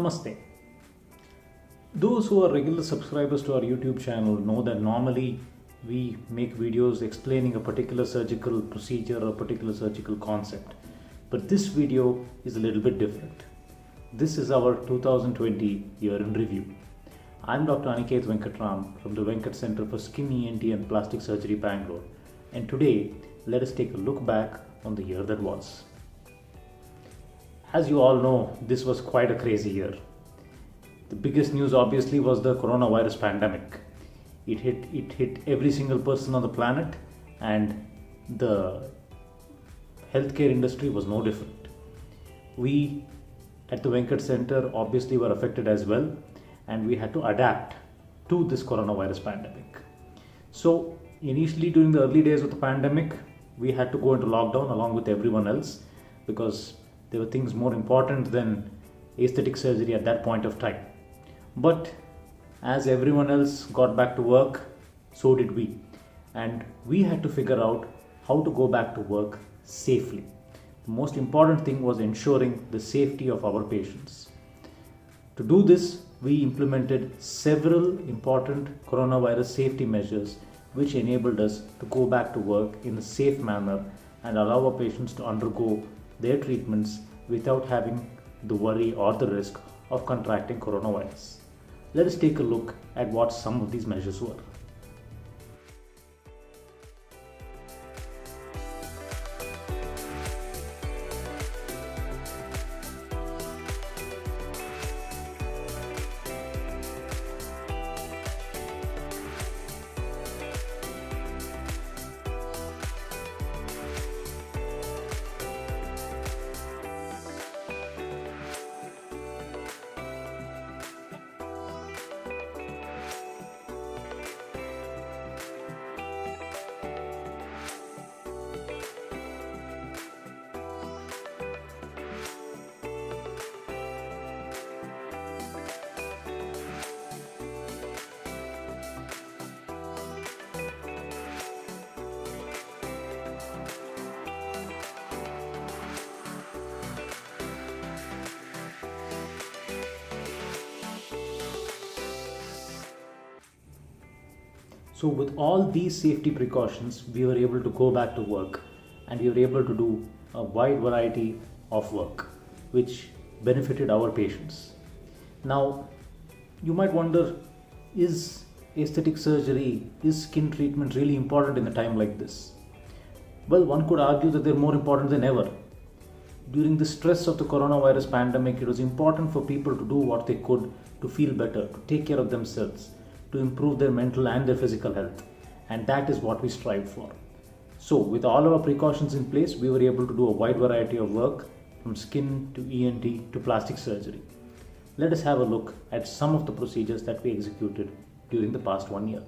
Namaste. Those who are regular subscribers to our YouTube channel know that normally we make videos explaining a particular surgical procedure or a particular surgical concept. But this video is a little bit different. This is our 2020 year in review. I'm Dr. Aniket Venkatram from the Venkat Center for Skin ENT and Plastic Surgery, Bangalore. And today, let us take a look back on the year that was. As you all know, this was quite a crazy year. The biggest news obviously was the coronavirus pandemic. It hit every single person on the planet, and the healthcare industry was no different. We at the Venkat Center obviously were affected as well, and we had to adapt to this coronavirus pandemic. So initially during the early days of the pandemic, we had to go into lockdown along with everyone else because there were things more important than aesthetic surgery at that point of time. But as everyone else got back to work, so did we. And we had to figure out how to go back to work safely. The most important thing was ensuring the safety of our patients. To do this, we implemented several important coronavirus safety measures which enabled us to go back to work in a safe manner and allow our patients to undergo their treatments without having the worry or the risk of contracting coronavirus. Let us take a look at what some of these measures were. So with all these safety precautions, we were able to go back to work and we were able to do a wide variety of work which benefited our patients. Now, you might wonder, is aesthetic surgery, is skin treatment really important in a time like this? Well, one could argue that they're more important than ever. During the stress of the coronavirus pandemic, it was important for people to do what they could to feel better, to take care of themselves, to improve their mental and their physical health. And that is what we strive for. So with all our precautions in place, we were able to do a wide variety of work from skin to ENT to plastic surgery. Let us have a look at some of the procedures that we executed during the past 1 year.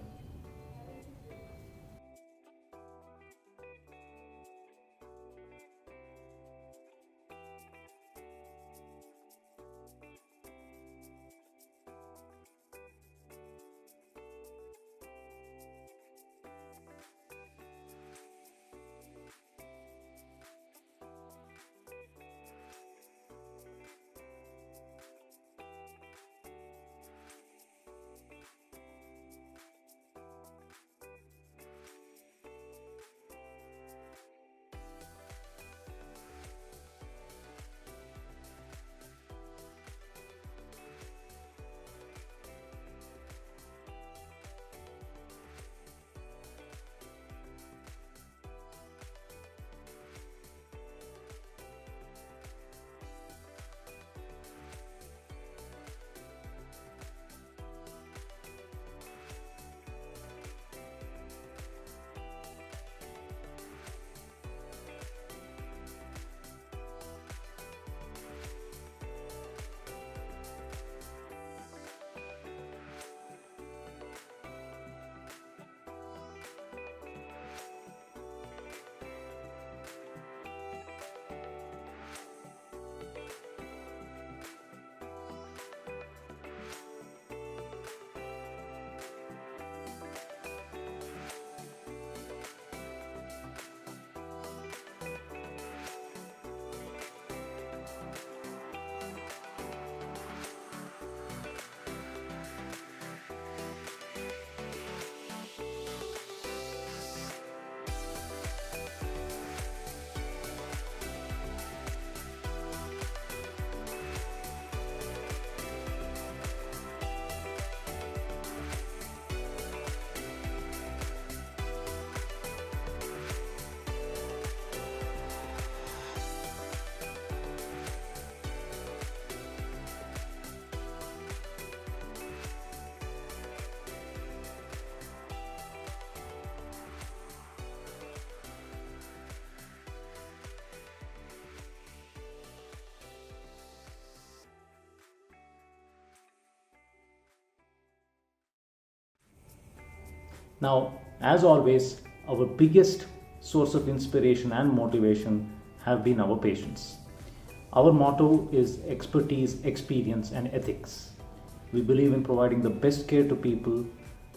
Now, as always, our biggest source of inspiration and motivation have been our patients. Our motto is expertise, experience, and ethics. We believe in providing the best care to people,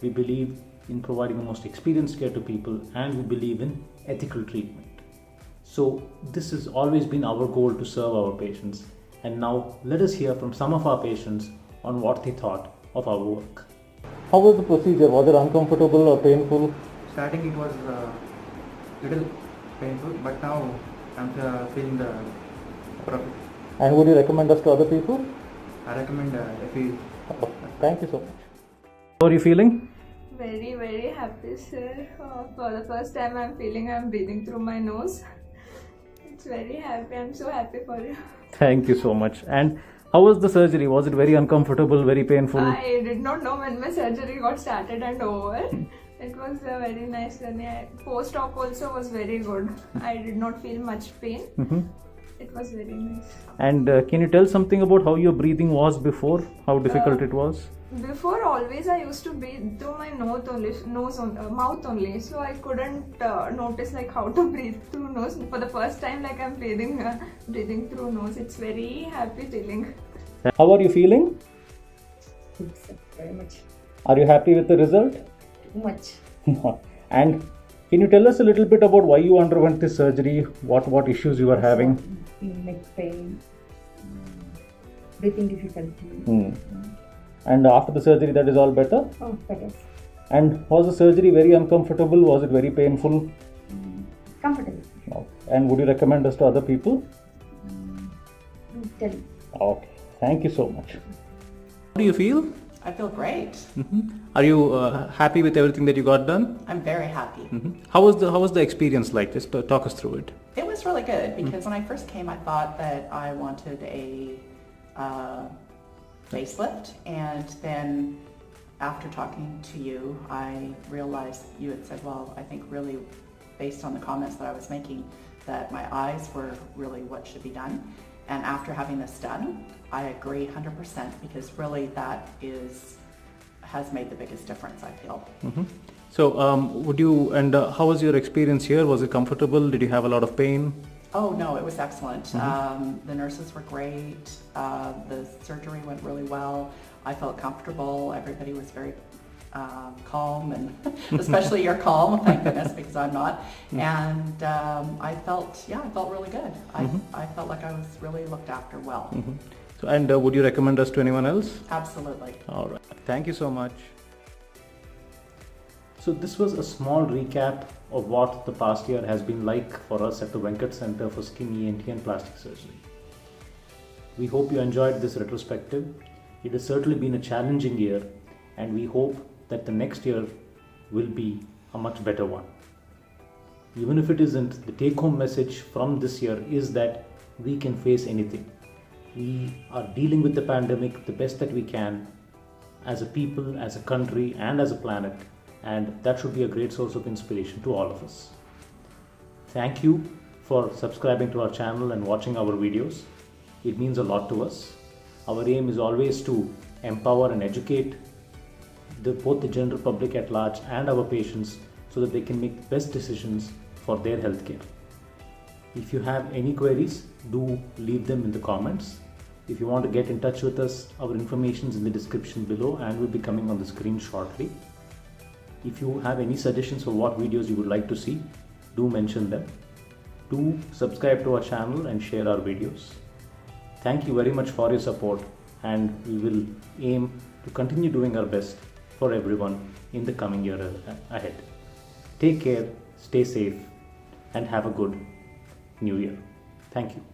we believe in providing the most experienced care to people, and we believe in ethical treatment. So, this has always been our goal to serve our patients. And now, let us hear from some of our patients on what they thought of our work. How was the procedure? Was it uncomfortable or painful? Starting it was little painful, but now I'm feeling the profit. And would you recommend us to other people? I recommend FE. Thank you so much. How are you feeling? Very, very happy, sir. For the first time, I'm feeling I'm breathing through my nose. It's very happy. I'm so happy for you. Thank you so much. And how was the surgery? Was it very uncomfortable, very painful? I did not know when my surgery got started and over. It was a very nice journey. Post-op also was very good. I did not feel much pain. It was very nice. And can you tell something about how your breathing was before? How difficult it was? Before, always I used to breathe through my mouth only. So I couldn't notice like how to breathe through nose. For the first time, like I'm breathing through nose. It's very happy feeling. How are you feeling? Good, sir. Very much. Are you happy with the result? Too much. And can you tell us a little bit about why you underwent this surgery? What issues you were having? Neck pain, breathing difficulty. And after the surgery, that is all better? Oh, better. And was the surgery very uncomfortable? Was it very painful? Comfortable. Okay. And would you recommend us to other people? Tell you. Okay. Thank you so much. How do you feel? I feel great. Are you happy with everything that you got done? I'm very happy. How was the experience like? Just talk us through it. It was really good because when I first came, I thought that I wanted a facelift, and then after talking to you, I realized you had said, well, I think really based on the comments that I was making, that my eyes were really what should be done. And after having this done, I agree 100% because really that has made the biggest difference, I feel. So how was your experience here? Was it comfortable? Did you have a lot of pain? Oh no, it was excellent. The nurses were great. The surgery went really well. I felt comfortable. Everybody was very calm, and especially you're calm, thank goodness, because I'm not. And I felt really good. I felt like I was really looked after well. So, and would you recommend us to anyone else? Absolutely. All right. Thank you so much. So this was a small recap of what the past year has been like for us at the Venkat Center for Skin ENT and Plastic Surgery. We hope you enjoyed this retrospective. It has certainly been a challenging year, and we hope that the next year will be a much better one. Even if it isn't, the take-home message from this year is that we can face anything. We are dealing with the pandemic the best that we can as a people, as a country, and as a planet, and that should be a great source of inspiration to all of us. Thank you for subscribing to our channel and watching our videos. It means a lot to us. Our aim is always to empower and educate both the general public at large and our patients so that they can make the best decisions for their healthcare. If you have any queries, do leave them in the comments. If you want to get in touch with us, our information is in the description below and will be coming on the screen shortly. If you have any suggestions for what videos you would like to see, do mention them. Do subscribe to our channel and share our videos. Thank you very much for your support, and we will aim to continue doing our best for everyone in the coming year ahead. Take care, stay safe, and have a good new year. Thank you.